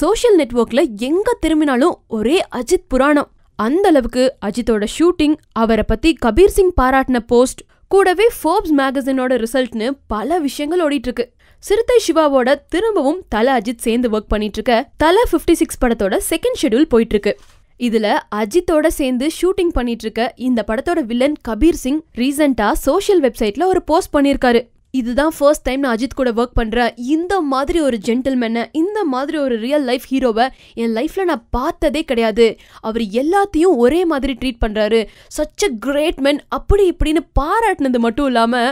Social நெட்வொர்க்ல எங்க திரும்பினாலும் ஒரே அஜித் புராணம். அந்த அளவுக்கு அஜித்தோட ஷூட்டிங், அவரை பத்தி கபீர் சிங் பாராட்டின போஸ்ட், கூடவே ஃபோர்ப்ஸ் மேகசினோட ரிசல்ட்னு பல விஷயங்கள் ஓடிட்டு இருக்கு. சிறுத்தை சிவாவோட திரும்பவும் தல அஜித் சேர்ந்து ஒர்க் பண்ணிட்டு இருக்க தல 56 படத்தோட செகண்ட் ஷெட்யூல் போயிட்டு இருக்கு. இதுல அஜித்தோட சேர்ந்து ஷூட்டிங் பண்ணிட்டு இருக்க இந்த படத்தோட வில்லன் கபீர் சிங் ரீசெண்டா சோஷியல் வெப்சைட்ல ஒரு போஸ்ட் பண்ணிருக்காரு. இதுதான் ஃபர்ஸ்ட் டைம் நான் அஜித் கூட ஒர்க் பண்ற, இந்த மாதிரி ஒரு ஜென்டில்மேனை, இந்த மாதிரி ஒரு ரியல் லைஃப் ஹீரோவை என் லைஃப்ல நான் பார்த்ததே கிடையாது. அவர் எல்லாத்தையும் ஒரே மாதிரி ட்ரீட் பண்றாரு, சச் அ கிரேட் மேன், அப்படி இப்படின்னு பாராட்டினது மட்டும் இல்லாம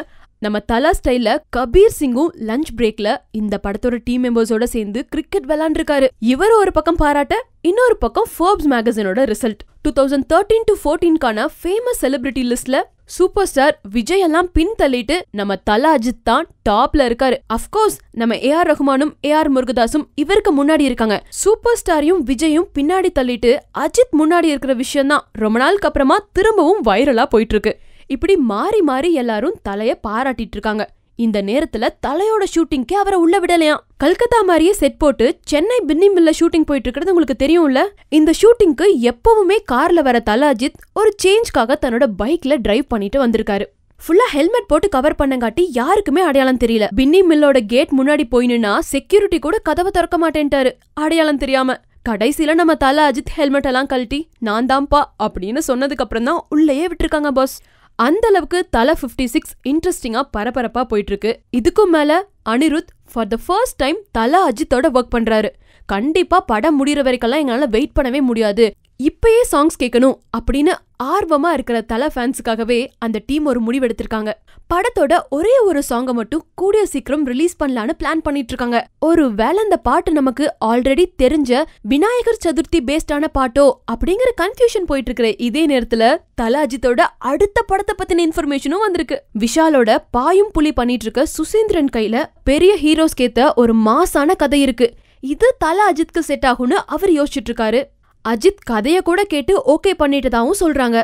நம்ம தலா ஸ்டைல்ல கபீர் சிங்கும் லஞ்ச் பிரேக்ல இந்த படத்தோட டீம் மெம்பர்ஸோட சேர்ந்து கிரிக்கெட் விளையாண்டுருக்காரு. இவர் ஒரு பக்கம் பாராட்ட, இன்னொரு பக்கம் ஃபோர்ப்ஸ் மேகசினோட ரிசல்ட் 2013 to 14 ஃபேமஸ் செலிபிரிட்டி லிஸ்ட்ல சூப்பர் ஸ்டார் விஜய் எல்லாம் பின் தள்ளிட்டு நம்ம தல அஜித் தான் டாப்ல இருக்காரு. அஃப்கோர்ஸ் நம்ம ஏஆர் ரஹ்மானும் ஏஆர் முருகதாஸும் இவருக்கு முன்னாடி இருக்காங்க. சூப்பர் ஸ்டாரையும் விஜயும் பின்னாடி தள்ளிட்டு அஜித் முன்னாடி இருக்கிற விஷயம் தான் ரொம்ப நாளுக்கு அப்புறமா திரும்பவும் வைரலா போயிட்டு இருக்கு. இப்படி மாறி மாறி எல்லாரும் தலைய பாராட்டிட்டு இருக்காங்க. இந்த நேரத்துல தலையோட ஷூட்டிங்க்கு அவரை உள்ள விடலையாம். கல்கத்தா மாதிரியே செட் போட்டு சென்னை பின்னி மில்ல ஷூட்டிங் போயிட்டு இருக்கிறது உங்களுக்கு தெரியும்ல. இந்த ஷூட்டிங்க்கு எப்பவுமே கார்ல வர தல அஜித் ஒரு சேஞ்ச்காக தன்னோட பைக்ல டிரைவ் பண்ணிட்டு வந்திருக்காரு. ஃபுல்லா ஹெல்மெட் போட்டு கவர் பண்ணங்காட்டி யாருக்குமே அடையாளம் தெரியல. பின்னி மில்லோட கேட் முன்னாடி போயினுன்னா செக்யூரிட்டி கூட கதவை திறக்க மாட்டேன்ட்டாரு அடையாளம் தெரியாம. கடைசியில நம்ம தல அஜித் ஹெல்மெட் எல்லாம் கழட்டி நான் தான்ப்பா அப்படின்னு சொன்னதுக்கு அப்புறம் தான் உள்ளேயே விட்டுருக்காங்க பாஸ். அந்த அளவுக்கு தல 56 இன்ட்ரெஸ்டிங்கா பரபரப்பா போயிட்டு இருக்கு. இதுக்கும் மேல Anirudh for the first time தல அஜித்தோட ஒர்க் பண்றாரு. கண்டிப்பா படம் முடிகிற வரைக்கெல்லாம் எங்களால வெயிட் பண்ணவே முடியாது, இப்பயே சாங்ஸ் கேட்கணும் அப்படின்னு ஆர்வமா இருக்கிற தல ஃபேன்ஸுக்காகவே அந்த டீம் ஒரு முடிவெடுத்திருக்காங்க. படத்தோட ஒரே ஒரு சாங்கை மட்டும் கூடிய சீக்கிரம் ரிலீஸ் பண்ணலான்னு பிளான் பண்ணிட்டு இருக்காங்க. ஒரு வேளை அந்த பாட்டு நமக்கு ஆல்ரெடி தெரிஞ்ச விநாயகர் சதுர்த்தி பேஸ்டான பாட்டோ அப்படிங்கிற கன்ஃபியூஷன் போயிட்டு இருக்கிற இதே நேரத்துல தல அஜித்தோட அடுத்த படத்தை பத்தின இன்ஃபர்மேஷனும் வந்திருக்கு. விஷாலோட பாயும் புலி பண்ணிட்டு இருக்க சுசீந்திரன் கையில பெரிய ஹீரோஸ் கேத்த ஒரு மாசான கதை இருக்கு. இது தல அஜித்க்கு செட் ஆகும்னு அவர் யோசிச்சுட்டு இருக்காரு. அஜித் கதைய கூட கேட்டு ஓகே பண்ணிட்டதாவும் சொல்றாங்க.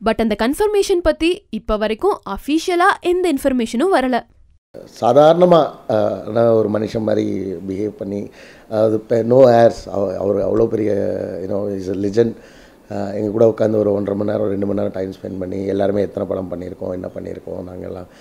பட் அந்த கன்ஃபர்மேஷன் பத்தி இப்ப வரைக்கும் அஃபீஷியலா எந்த இன்ஃபர்மேஷனும் வரல. சாதாரணமாக ஒரு மனுஷன் மாதிரி பிஹேவ் பண்ணி, அது நோ ஏர்ஸ், அவர் அவ்வளோ பெரிய இஸ் அ லிஜெண்ட். எங்கள் கூட உட்காந்து ஒரு 1.5 மணி நேரம் 2 மணி நேரம் டைம் ஸ்பெண்ட் பண்ணி எல்லாருமே எத்தனை படம் பண்ணியிருக்கோம், என்ன பண்ணியிருக்கோம், நாங்கள்லாம்